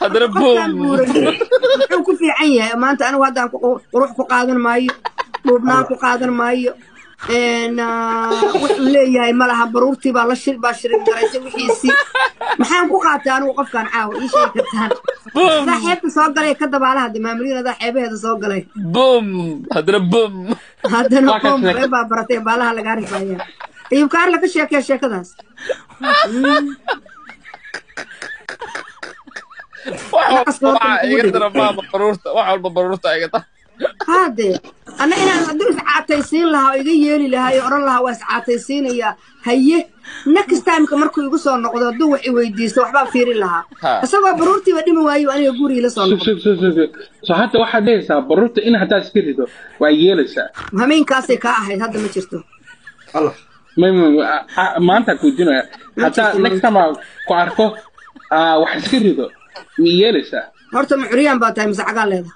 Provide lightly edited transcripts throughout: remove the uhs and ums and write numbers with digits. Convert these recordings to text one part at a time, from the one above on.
هذا بوم وحوك في عيني ما أنت أنا وهذا روح قادر ماي بوبناك قادر ماي وحلي مالها برورتي بالشر باشر دراسة وحيسي محام قاطع أنا وقف كان عاو إيش كتان ذا حيب سوق عليه كذب على هذا مامرين ذا حيب هذا سوق عليه بوم هذا بوم هذا نقوم بابا برتي بالها لقارف هيا يبكار لك الشيء داس يقدر ما برورته واحد برورته يقدر هذا أنا أدرس عاتيسين لها يجي لها يقرن لها واسعاتيسين هي next time كمركو يقصون نقطة دوح ويديس وحبا فيري لها أسوأ برورتي ودي موايو أنا يقولي لصون شوف حتى واحد ليس برورتي إنها تاسكيرته وعيالسا همين كاسي كاهي هذا ما شرته الله ما أنت كودينه حتى next time كواركو وحسكيرته وعيالسا هرت معريان باتاي مسعقال هذا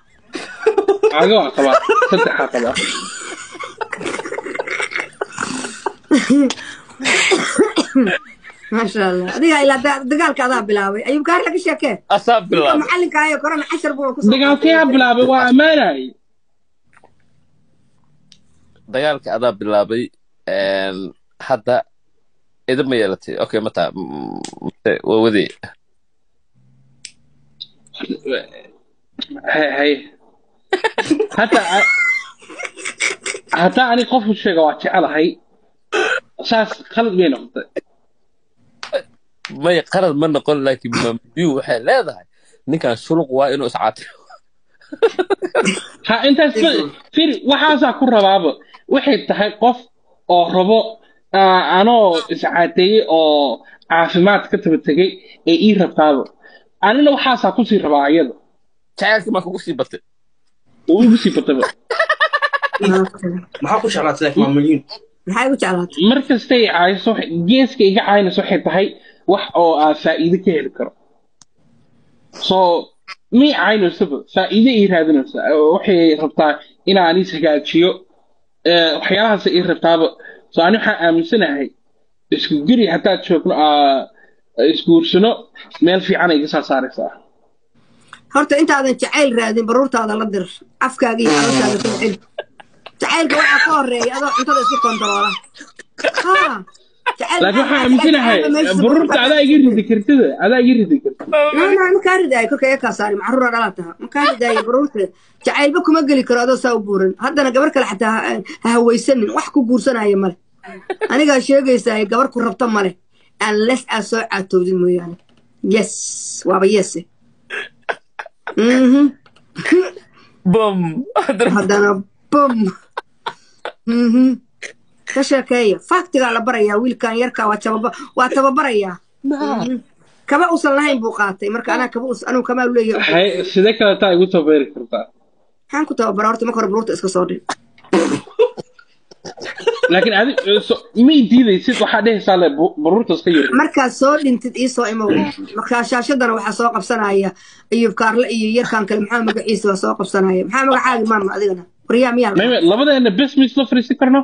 عقوة طبعا فتحها طبعا ما شاء الله دقيقة إلى دقال كذا بلاوي أيوب كار لك الشيكة أصاب بلاوي محل كاية كورونا 10 بوك دقال كيا بلاوي وأمانة دقال كذا بلاوي حتى إذا ما يلتي أوكي متى وذي هاي حتى أنا قف الشيء واحد على هاي أساس خلط بينهم ما يقرر من نقول لك بيو حل هذا نكان شلوق وإنه إسعات ها أنت في وحاسة كرة بابا وحيد تحقق قف أو ربو أنا إسعاتي أو عافمات كتبت تجي إيه ربطابه أنا لو حاسة كوسي رباعية تعرف ما كوسي بطل وكوسي بطل ما حكوش على تلاك مليون maxay u jeclaatay markastay cayso geeska iga caynayso waxay tahay wax oo faa'iido ka heli karo soo mi caynayso faa'iido ii raadinayso waxay rabtaa inaan is hagaajiyo waxyaalahaas ii rabtaaba soo ani waxaan aaminsanahay isku guri hataa joogno isguursano meel fiican ay iga soo saaraysaa horta intaadan jacayl raadin baruurtaada la dir afkaaga iyo calooshaada ku celi jacaylka waxaa ka horeeya adoo cuntada isku kontaroola laakiin waxaa aaminsanahay baruurta adaa iga ridi kartida ma kaa ridaay kolka iga kaa saari macruura dhalaa taha ma kaa ridaay baruurta jacaylba kuma geli karo adoo saa u buuran haddana gabar kale xataa ha hawaysanin wax ku guursanaya male anigaa sheegaysaa gabar ku rabta male unless aad soo caatowdid mooyaane yes waaba yese bum haddana bum ka sheekeeya faktigaa la barayaa wiilkan yarkaa waa tababarayaa kaba usan lahayn buu qaatay marka anuu kamaa leeyahay sidee kale taa igu tababari kartaa maxaan ku tababara horta marka hore baruurta iska soo dhin laakiin adi ma diidaysid waxaa dhehaysaa le baruurta iska yiri markaad soo dhintid ii soo imow markaa shaashadana waxaa soo qabsanaya ayub kaarle iyo yarkan kale maxaa magaciisa waa soo qabsanaya maxaa magacaaga maama adigana waryaa miyaa labadeena bes ma isla fariisin karno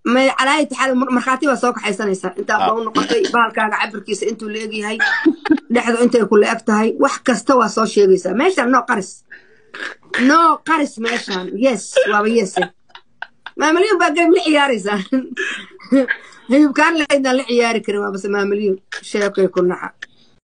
ما على أي حال مرخاتي وسوق حيسان أنت أبغى نقطي بالك عبر كيس أنتوا اللي أجي هاي لحظة أنت كل أكتة هاي وح كستوى سوشيال بيسا ماشي نو قرص ماشي يس وابيس ما مليون بقى لعياري سان هي كان لعينا لعياري كريمة بس ما مليون شيء يكون نحا